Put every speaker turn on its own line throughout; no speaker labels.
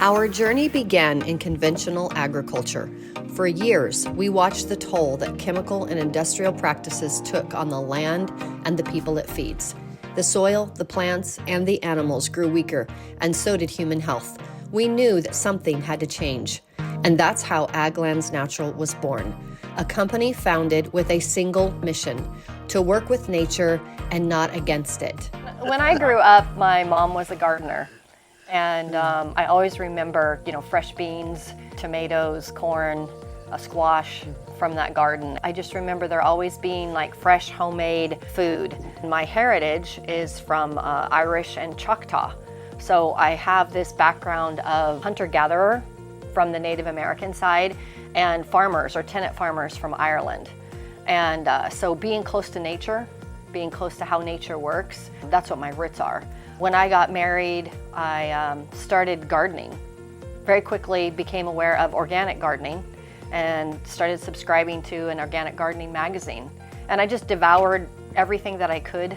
Our journey began in conventional agriculture. For years, we watched the toll that chemical and industrial practices took on the land and the people it feeds. The soil, the plants, and the animals grew weaker, and so did human health. We knew that something had to change, and that's how Aglands Natural was born, a company founded with a single mission: to work with nature and not against it.
When I grew up, my mom was a gardener. And I always remember, fresh beans, tomatoes, corn, a squash from that garden. I just remember there always being like fresh homemade food. My heritage is from Irish and Choctaw. So I have this background of hunter-gatherer from the Native American side and farmers or tenant farmers from Ireland. And so being close to nature, being close to how nature works, that's what my roots are. When I got married, I started gardening. Very quickly became aware of organic gardening and started subscribing to an organic gardening magazine. And I just devoured everything that I could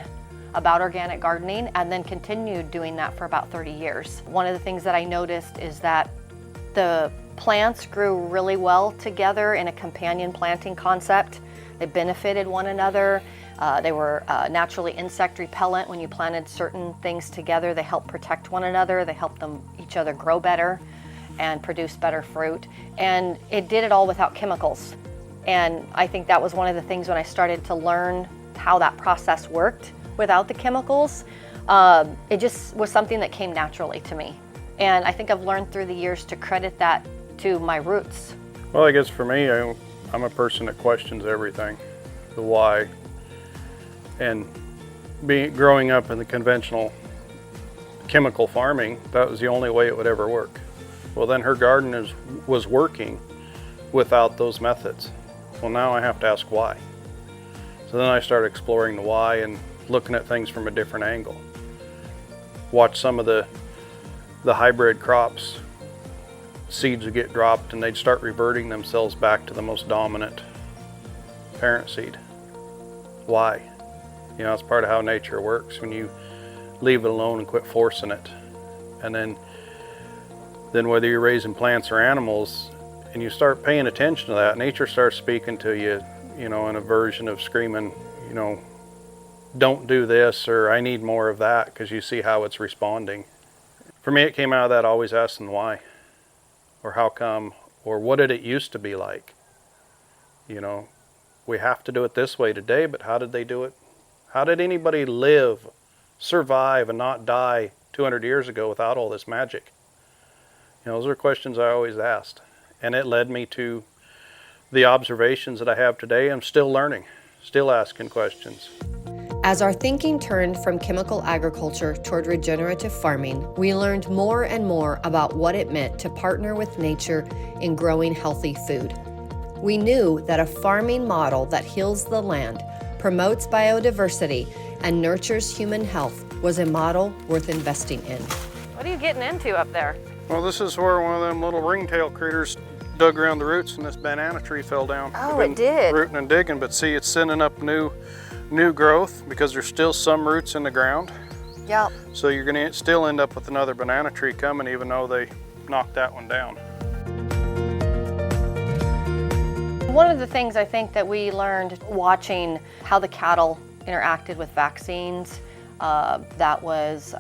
about organic gardening and then continued doing that for about 30 years. One of the things that I noticed is that the plants grew really well together in a companion planting concept. They benefited one another. They were naturally insect repellent. When you planted certain things together, they helped protect one another. They helped each other grow better and produce better fruit. And it did it all without chemicals. And I think that was one of the things when I started to learn how that process worked without the chemicals. It just was something that came naturally to me. And I think I've learned through the years to credit that to my roots.
Well, I guess for me, I'm a person that questions everything, the why. And growing up in the conventional chemical farming, that was the only way it would ever work. Well, then her garden was working without those methods. Well, now I have to ask why. So then I started exploring the why and looking at things from a different angle. Watch some of the hybrid crops, seeds would get dropped and they'd start reverting themselves back to the most dominant parent seed. Why? It's part of how nature works. When you leave it alone and quit forcing it, and then whether you're raising plants or animals, and you start paying attention to that, nature starts speaking to you, in a version of screaming, don't do this, or I need more of that, because you see how it's responding. For me, it came out of that always asking why, or how come, or what did it used to be like? We have to do it this way today, but how did they do it? How did anybody live, survive, and not die 200 years ago without all this magic? Those are questions I always asked. And it led me to the observations that I have today. I'm still learning, still asking questions.
As our thinking turned from chemical agriculture toward regenerative farming, we learned more and more about what it meant to partner with nature in growing healthy food. We knew that a farming model that heals the land, promotes biodiversity, and nurtures human health was a model worth investing in.
What are you getting into up there?
Well, this is where one of them little ringtail critters dug around the roots and this banana tree fell down.
Oh, it did.
Rooting and digging, but see, it's sending up new growth because there's still some roots in the ground.
Yep.
So you're going to still end up with another banana tree coming even though they knocked that one down.
One of the things I think that we learned watching how the cattle interacted with vaccines, that was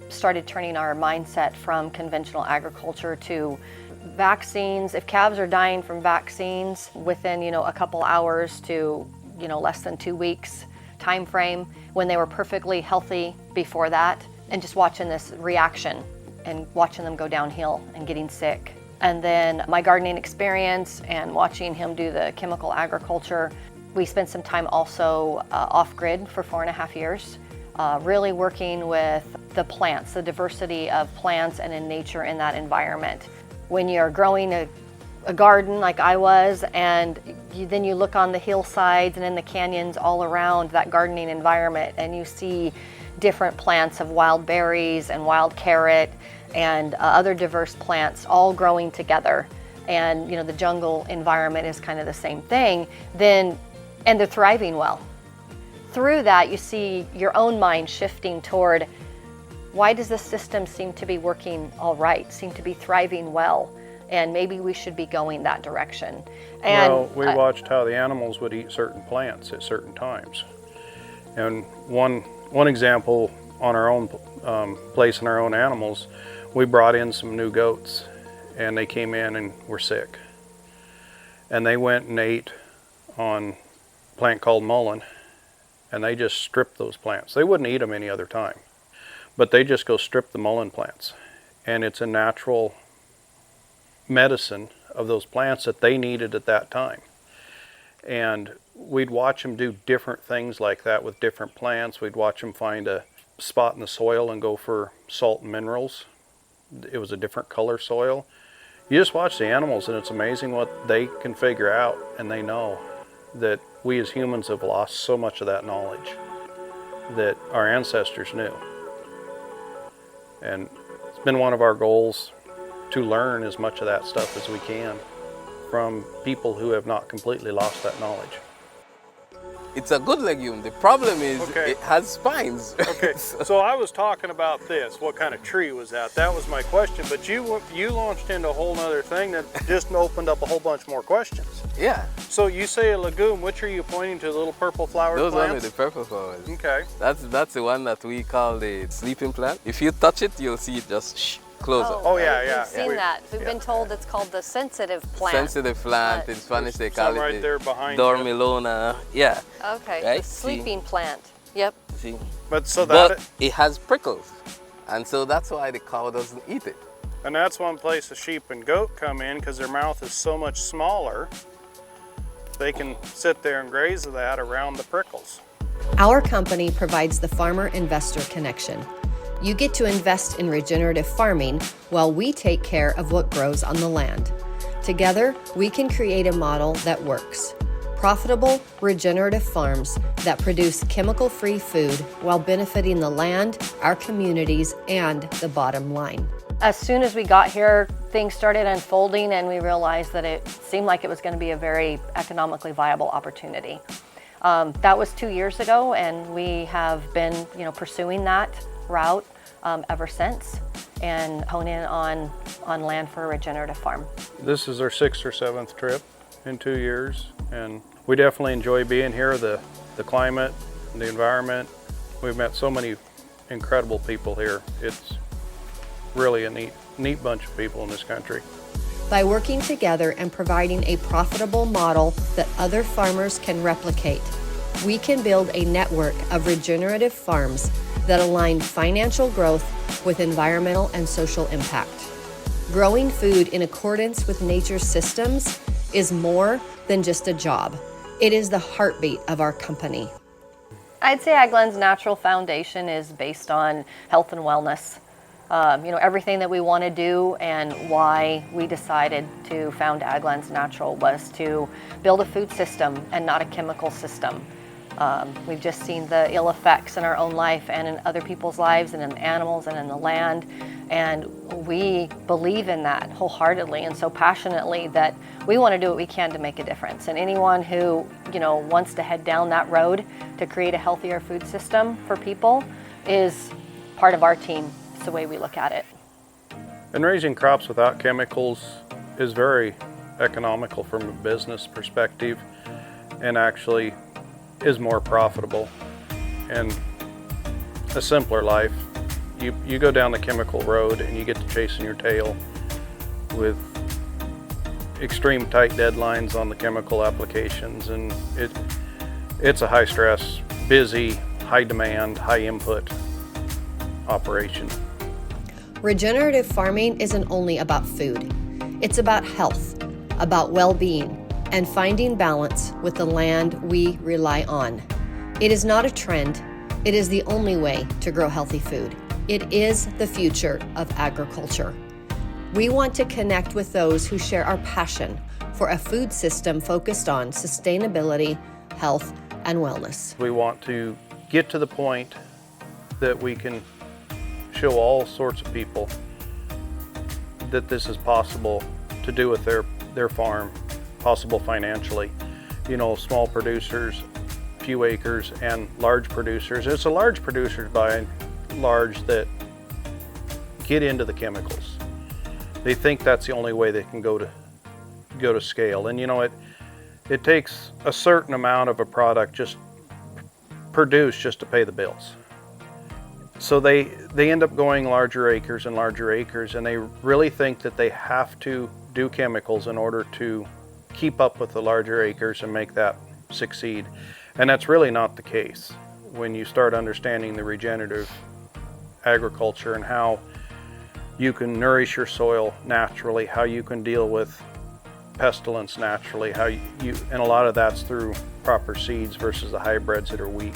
started turning our mindset from conventional agriculture to vaccines. If calves are dying from vaccines within a couple hours to less than 2 weeks time frame, when they were perfectly healthy before that, and just watching this reaction and watching them go downhill and getting sick. And then my gardening experience and watching him do the chemical agriculture. We spent some time also off-grid for 4.5 years, really working with the plants, the diversity of plants and in nature in that environment. When you're growing a garden like I was, and then you look on the hillsides and in the canyons all around that gardening environment, and you see different plants of wild berries and wild carrot and other diverse plants all growing together, and the jungle environment is kind of the same thing, and they're thriving well. Through that, you see your own mind shifting toward why does this system seem to be working all right, seem to be thriving well? And maybe we should be going that direction. And
well, we watched how the animals would eat certain plants at certain times. And one example on our own place in our own animals, we brought in some new goats and they came in and were sick. And they went and ate on a plant called mullein, and they just stripped those plants. They wouldn't eat them any other time, but they just go strip the mullein plants. And it's a natural medicine of those plants that they needed at that time. And we'd watch them do different things like that with different plants. We'd watch them find a spot in the soil and go for salt and minerals. It was a different color soil. You just watch the animals and it's amazing what they can figure out, and they know that we as humans have lost so much of that knowledge that our ancestors knew. And it's been one of our goals to learn as much of that stuff as we can from people who have not completely lost that knowledge.
It's a good legume. The problem is
Okay.
it has spines.
Okay, so I was talking about this. What kind of tree was that? That was my question, but you launched into a whole other thing that just opened up a whole bunch more questions.
Yeah,
So you say a legume, which are you pointing to, the little purple flowered
those are
plants?
the purple flowers.
Okay.
That's the one that we call the sleeping plant. If you touch it, you'll see it just close up.
Oh yeah, yeah.
We've seen that. We've been told it's called the sensitive plant.
Sensitive plant. In Spanish they call
Some
it
right
the
there behind you.
dormilona. Yeah,
Okay,
Right?
the sleeping plant. Yep.
see.
But so
But
that,
it has prickles, and so that's why the cow doesn't eat it.
and that's one place the sheep and goat come in, because their mouth is so much smaller. They can sit there and graze that around the prickles.
Our company provides the farmer-investor connection. You get to invest in regenerative farming while we take care of what grows on the land. Together, we can create a model that works. Profitable, regenerative farms that produce chemical-free food while benefiting the land, our communities, and the bottom line.
As soon as we got here, things started unfolding and we realized that it seemed like it was going to be a very economically viable opportunity. That was 2 years ago, and we have been, pursuing that route ever since, and hone in on land for a regenerative farm.
This is our 6th or 7th trip in 2 years, and we definitely enjoy being here. The climate, the environment. We've met so many incredible people here. It's really a neat bunch of people in this country.
By working together and providing a profitable model that other farmers can replicate, we can build a network of regenerative farms that align financial growth with environmental and social impact. Growing food in accordance with nature's systems is more than just a job. It is the heartbeat of our company.
I'd say AgLend's natural foundation is based on health and wellness. Everything that we want to do and why we decided to found AgLend's Natural was to build a food system and not a chemical system. We've just seen the ill effects in our own life and in other people's lives and in the animals and in the land, and we believe in that wholeheartedly and so passionately that we want to do what we can to make a difference. And anyone who wants to head down that road to create a healthier food system for people is part of our team. It's the way we look at it.
And raising crops without chemicals is very economical from a business perspective, and actually is more profitable and a simpler life. You go down the chemical road and you get to chasing your tail with extreme tight deadlines on the chemical applications, and it's a high stress, busy, high demand, high input operation.
Regenerative farming isn't only about food. It's about health, about well-being, and finding balance with the land we rely on. It is not a trend. It is the only way to grow healthy food. It is the future of agriculture. We want to connect with those who share our passion for a food system focused on sustainability, health, and wellness.
We want to get to the point that we can show all sorts of people that this is possible to do with their farm, possible financially. Small producers, few acres, and large producers. It's the large producers by and large that get into the chemicals. They think that's the only way they can go to scale. And you know, it takes a certain amount of a product just produced just to pay the bills. So they end up going larger acres and larger acres, and they really think that they have to do chemicals in order to keep up with the larger acres and make that succeed. And that's really not the case when you start understanding the regenerative agriculture and how you can nourish your soil naturally, how you can deal with pestilence naturally, how you and a lot of that's through proper seeds versus the hybrids that are weak.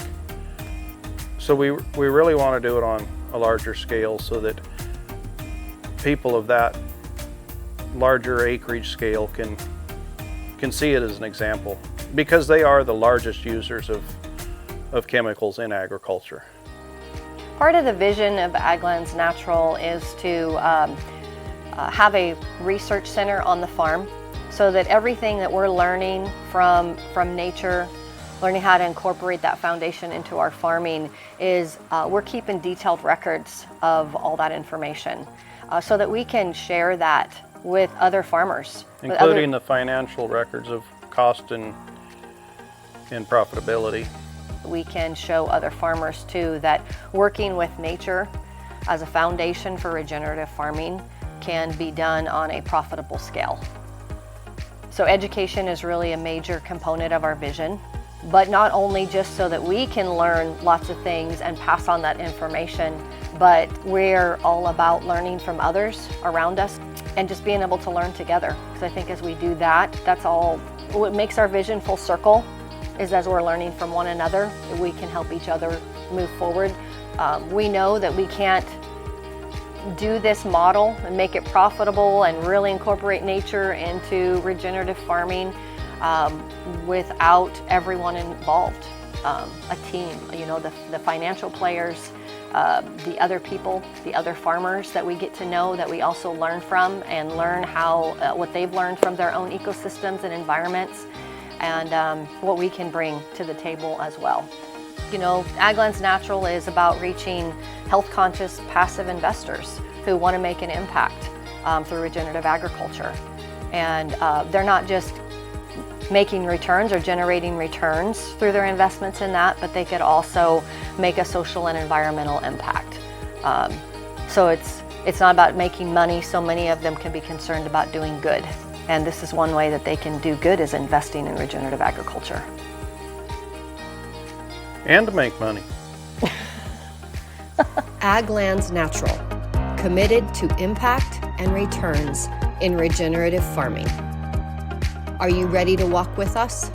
So we really want to do it on a larger scale so that people of that larger acreage scale can see it as an example, because they are the largest users of chemicals in agriculture.
Part of the vision of Aglands Natural is to have a research center on the farm, so that everything that we're learning from nature, learning how to incorporate that foundation into our farming, is we're keeping detailed records of all that information so that we can share that with other farmers.
Including the financial records of cost and profitability.
We can show other farmers too that working with nature as a foundation for regenerative farming can be done on a profitable scale. So education is really a major component of our vision, but not only just so that we can learn lots of things and pass on that information, but we're all about learning from others around us and just being able to learn together. Because I think as we do that, that's all what makes our vision full circle, is as we're learning from one another, we can help each other move forward. We know that we can't do this model and make it profitable and really incorporate nature into regenerative farming without everyone involved. A team, you know, the financial players, the other people, the other farmers that we get to know, that we also learn from and learn how what they've learned from their own ecosystems and environments, and what we can bring to the table as well. You know, Aglands Natural is about reaching health-conscious passive investors who want to make an impact through regenerative agriculture. And they're not just making returns or generating returns through their investments in that, but they could also make a social and environmental impact. So it's not about making money. So many of them can be concerned about doing good. And this is one way that they can do good, is investing in regenerative agriculture.
And to make money.
Aglands Natural, committed to impact and returns in regenerative farming. Are you ready to walk with us?